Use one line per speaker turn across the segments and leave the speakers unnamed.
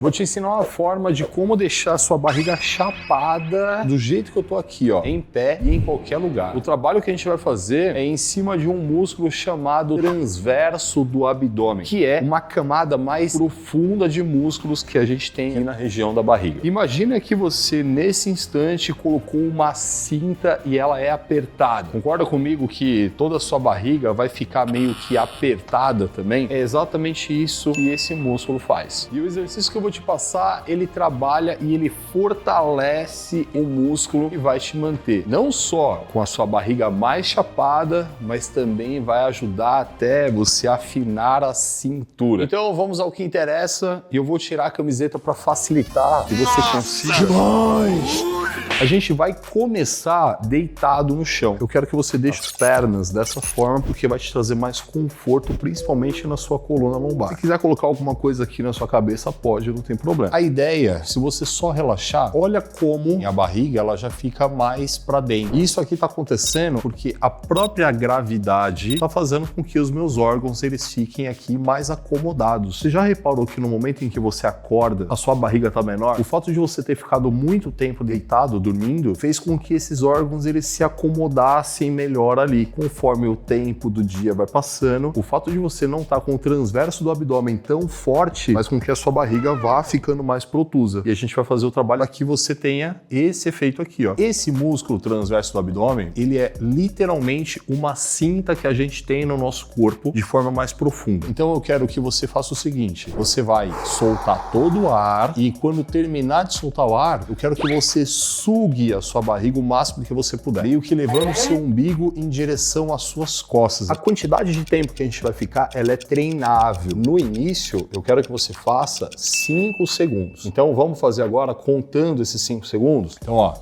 Vou te ensinar uma forma de como deixar a sua barriga chapada do jeito que eu tô aqui, ó, em pé e em qualquer lugar. O trabalho que a gente vai fazer é em cima de um músculo chamado transverso do abdômen, que é uma camada mais profunda de músculos que a gente tem aqui na região da barriga. Imagina que você, nesse instante, colocou uma cinta e ela é apertada. Concorda comigo que toda a sua barriga vai ficar meio que apertada também? É exatamente isso que esse músculo faz. E o exercício que eu vou te passar, ele trabalha e ele fortalece o músculo e vai te manter não só com a sua barriga mais chapada, mas também vai ajudar até você afinar a cintura. Então vamos ao que interessa e eu vou tirar a camiseta para facilitar que você consiga. A gente vai começar deitado no chão. Eu quero que você deixe as pernas dessa forma porque vai te trazer mais conforto, principalmente na sua coluna lombar. Se quiser colocar alguma coisa aqui na sua cabeça, pode, não tem problema. A ideia, se você só relaxar, olha como a barriga ela já fica mais para dentro. E isso aqui tá acontecendo porque a própria gravidade tá fazendo com que os meus órgãos eles fiquem aqui mais acomodados. Você já reparou que no momento em que você acorda, a sua barriga tá menor? O fato de você ter ficado muito tempo deitado, dormindo, fez com que esses órgãos eles se acomodassem melhor ali. Conforme o tempo do dia vai passando, o fato de você não estar com o transverso do abdômen tão forte faz com que a sua barriga vá ficando mais protusa. E a gente vai fazer o trabalho para que você tenha esse efeito aqui, ó. Esse músculo transverso do abdômen, ele é literalmente uma cinta que a gente tem no nosso corpo de forma mais profunda. Então eu quero que você faça o seguinte, você vai soltar todo o ar e quando terminar de soltar o ar, eu quero que você sugue a sua barriga o máximo que você puder, meio que levando o seu umbigo em direção às suas costas. A quantidade de tempo que a gente vai ficar, ela é treinável. No início, eu quero que você faça 5 segundos. Então vamos fazer agora contando esses 5 segundos. Então, ó.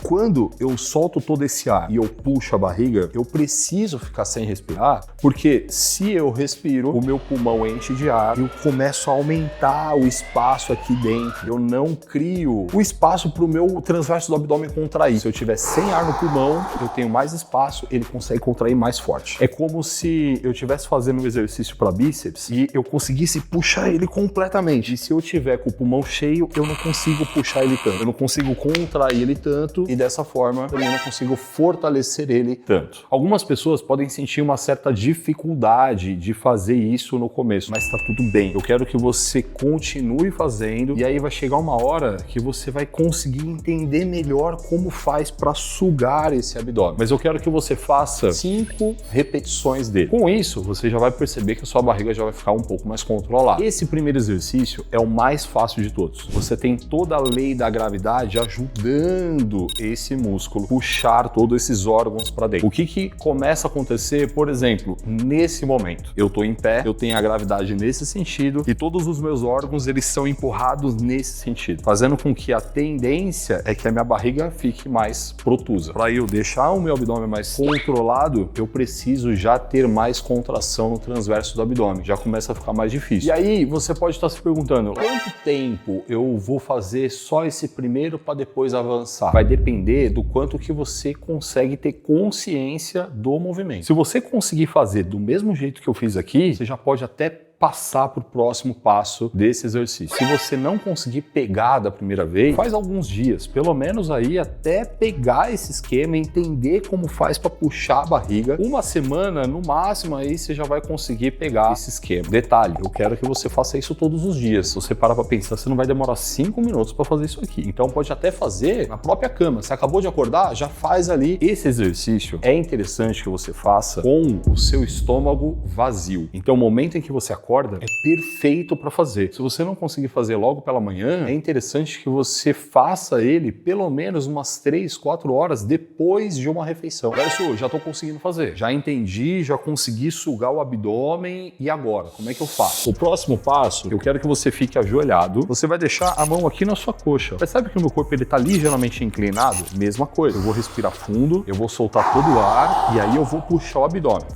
Quando eu solto todo esse ar e eu puxo a barriga, eu preciso ficar sem respirar, porque se eu respiro, o meu pulmão enche de ar, eu começo a aumentar o espaço aqui dentro. Eu não crio o espaço para o meu transverso do abdômen contrair. Se eu tiver sem ar no pulmão, eu tenho mais espaço, ele consegue contrair mais forte. É como se eu estivesse fazendo um exercício para bíceps e eu conseguisse puxar ele completamente. E se eu tiver com o pulmão cheio, eu não consigo puxar ele tanto. Eu não consigo contrair ele tanto e dessa forma também não consigo fortalecer ele tanto. Algumas pessoas podem sentir uma certa dificuldade de fazer isso no começo, mas tá tudo bem. Eu quero que você continue fazendo e aí vai chegar uma hora que você vai conseguir entender melhor como faz para sugar esse abdômen. Mas eu quero que você faça 5 repetições dele. Com isso, você já vai perceber que a sua barriga já vai ficar um pouco mais controlada. Esse primeiro exercício é o mais fácil de todos. Você tem toda a lei da gravidade ajudando esse músculo, puxar todos esses órgãos para dentro. O que começa a acontecer, por exemplo, nesse momento? Eu tô em pé, eu tenho a gravidade nesse sentido e todos os meus órgãos eles são empurrados nesse sentido, fazendo com que a tendência é que a minha barriga fique mais protusa. Para eu deixar o meu abdômen mais controlado, eu preciso já ter mais contração no transverso do abdômen. Já começa a ficar mais difícil. E aí você pode estar se perguntando, quanto tempo eu vou fazer só esse primeiro para depois avançar? Vai depender do quanto que você consegue ter consciência do movimento. Se você conseguir fazer do mesmo jeito que eu fiz aqui, você já pode até passar para o próximo passo desse exercício. Se você não conseguir pegar da primeira vez, faz alguns dias, pelo menos aí até pegar esse esquema e entender como faz para puxar a barriga. Uma semana, no máximo, aí você já vai conseguir pegar esse esquema. Detalhe, eu quero que você faça isso todos os dias. Se você parar para pensar, você não vai demorar 5 minutos para fazer isso aqui. Então pode até fazer na própria cama. Você acabou de acordar, já faz ali. Esse exercício é interessante que você faça com o seu estômago vazio. Então o momento em que você acorda é perfeito para fazer. Se você não conseguir fazer logo pela manhã, é interessante que você faça ele pelo menos umas 3, 4 horas depois de uma refeição. Garçom, já estou conseguindo fazer. Já entendi, já consegui sugar o abdômen e agora? Como é que eu faço? O próximo passo, eu quero que você fique ajoelhado. Você vai deixar a mão aqui na sua coxa. Percebe que o meu corpo ele tá ligeiramente inclinado? Mesma coisa. Eu vou respirar fundo, eu vou soltar todo o ar e aí eu vou puxar o abdômen.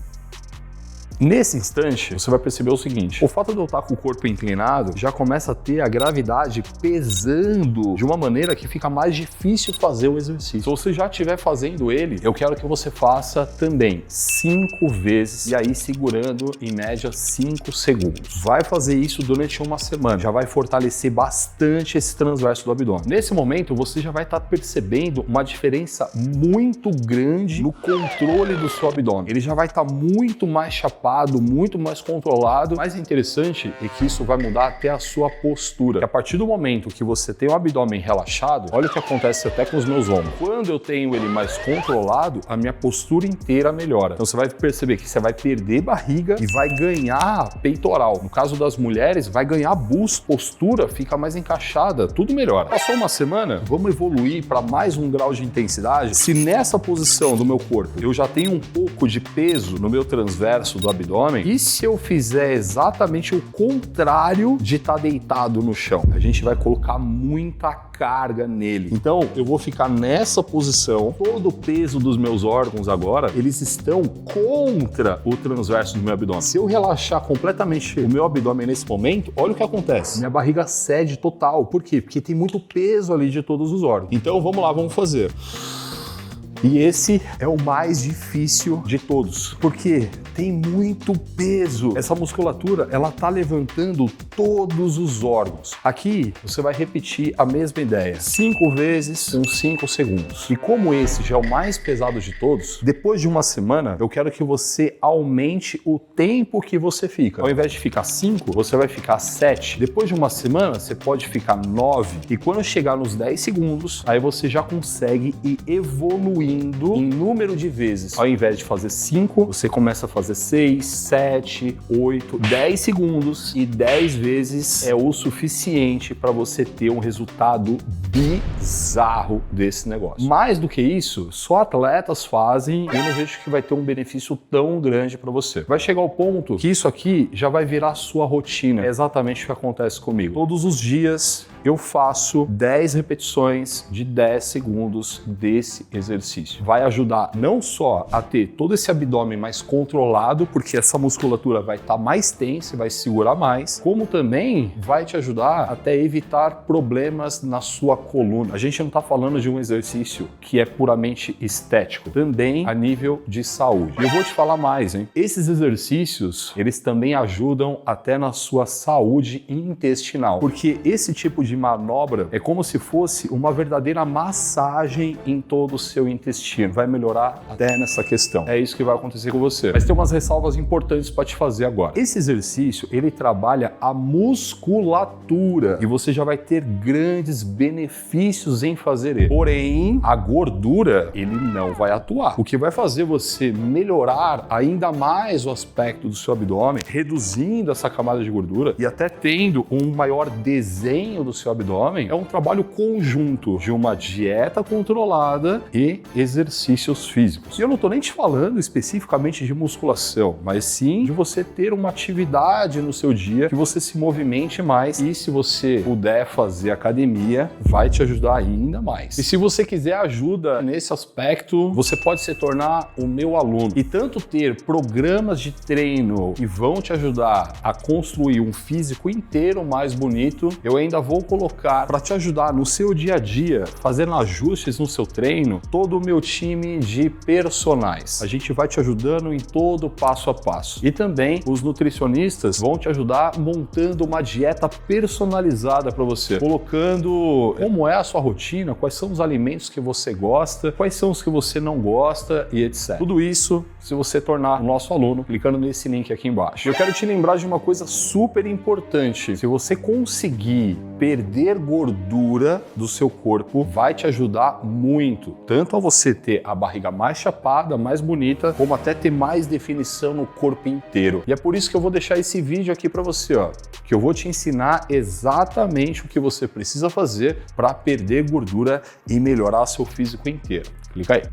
Nesse instante, você vai perceber o seguinte: o fato de eu estar com o corpo inclinado já começa a ter a gravidade pesando de uma maneira que fica mais difícil fazer o exercício. Se você já estiver fazendo ele, eu quero que você faça também 5 vezes e aí segurando em média 5 segundos. Vai fazer isso durante uma semana, já vai fortalecer bastante esse transverso do abdômen. Nesse momento, você já vai estar percebendo uma diferença muito grande no controle do seu abdômen. Ele já vai estar muito mais chapado, muito mais controlado. O mais interessante é que isso vai mudar até a sua postura. Que a partir do momento que você tem o abdômen relaxado, olha o que acontece até com os meus ombros. Quando eu tenho ele mais controlado, a minha postura inteira melhora. Então você vai perceber que você vai perder barriga e vai ganhar peitoral. No caso das mulheres, vai ganhar busto, postura fica mais encaixada, tudo melhora. Passou uma semana, vamos evoluir para mais um grau de intensidade. Se nessa posição do meu corpo eu já tenho um pouco de peso no meu transverso do abdômen, e se eu fizer exatamente o contrário de estar deitado no chão? A gente vai colocar muita carga nele. Então, eu vou ficar nessa posição, todo o peso dos meus órgãos agora, eles estão contra o transverso do meu abdômen. Se eu relaxar completamente o meu abdômen nesse momento, olha o que acontece. Minha barriga cede total. Por quê? Porque tem muito peso ali de todos os órgãos. Então, vamos lá, vamos fazer. E esse é o mais difícil de todos, porque tem muito peso. Essa musculatura, ela tá levantando todos os órgãos. Aqui, você vai repetir a mesma ideia, 5 vezes com 5 segundos. E como esse já é o mais pesado de todos, depois de uma semana, eu quero que você aumente o tempo que você fica. Ao invés de ficar 5, você vai ficar 7. Depois de uma semana, você pode ficar 9. E quando chegar nos 10 segundos, aí você já consegue ir evoluindo em número de vezes. Ao invés de fazer 5, você começa a fazer 6, 7, 8, 10 segundos, e 10 vezes é o suficiente para você ter um resultado bizarro desse negócio. Mais do que isso, só atletas fazem, e eu não vejo que vai ter um benefício tão grande para você. Vai chegar ao ponto que isso aqui já vai virar sua rotina. É exatamente o que acontece comigo. Todos os dias eu faço 10 repetições de 10 segundos desse exercício. Vai ajudar não só a ter todo esse abdômen mais controlado, porque essa musculatura vai estar mais tensa e vai segurar mais, como também vai te ajudar até evitar problemas na sua coluna. A gente não está falando de um exercício que é puramente estético, também a nível de saúde. E eu vou te falar mais, hein? Esses exercícios, eles também ajudam até na sua saúde intestinal, porque esse tipo de manobra é como se fosse uma verdadeira massagem em todo o seu intestino. Vai melhorar até nessa questão. É isso que vai acontecer com você. Mas tem umas ressalvas importantes para te fazer agora. Esse exercício, ele trabalha a musculatura e você já vai ter grandes benefícios em fazer ele. Porém, a gordura, ele não vai atuar. O que vai fazer você melhorar ainda mais o aspecto do seu abdômen, reduzindo essa camada de gordura e até tendo um maior desenho do seu abdômen, é um trabalho conjunto de uma dieta controlada e exercícios físicos. E eu não estou nem te falando especificamente de musculação, mas sim de você ter uma atividade no seu dia, que você se movimente mais, e se você puder fazer academia, vai te ajudar ainda mais. E se você quiser ajuda nesse aspecto, você pode se tornar o meu aluno e tanto ter programas de treino que vão te ajudar a construir um físico inteiro mais bonito. Eu ainda vou colocar para te ajudar no seu dia a dia, fazendo ajustes no seu treino, todo o meu time de personais. A gente vai te ajudando em todo o passo a passo. E também os nutricionistas vão te ajudar montando uma dieta personalizada para você, colocando como é a sua rotina, quais são os alimentos que você gosta, quais são os que você não gosta e etc. Tudo isso se você tornar o nosso aluno, clicando nesse link aqui embaixo. Eu quero te lembrar de uma coisa super importante. Se você conseguir perder gordura do seu corpo, vai te ajudar muito, tanto a você ter a barriga mais chapada, mais bonita, como até ter mais definição no corpo inteiro. E é por isso que eu vou deixar esse vídeo aqui para você, ó, que eu vou te ensinar exatamente o que você precisa fazer para perder gordura e melhorar seu físico inteiro. Clica aí.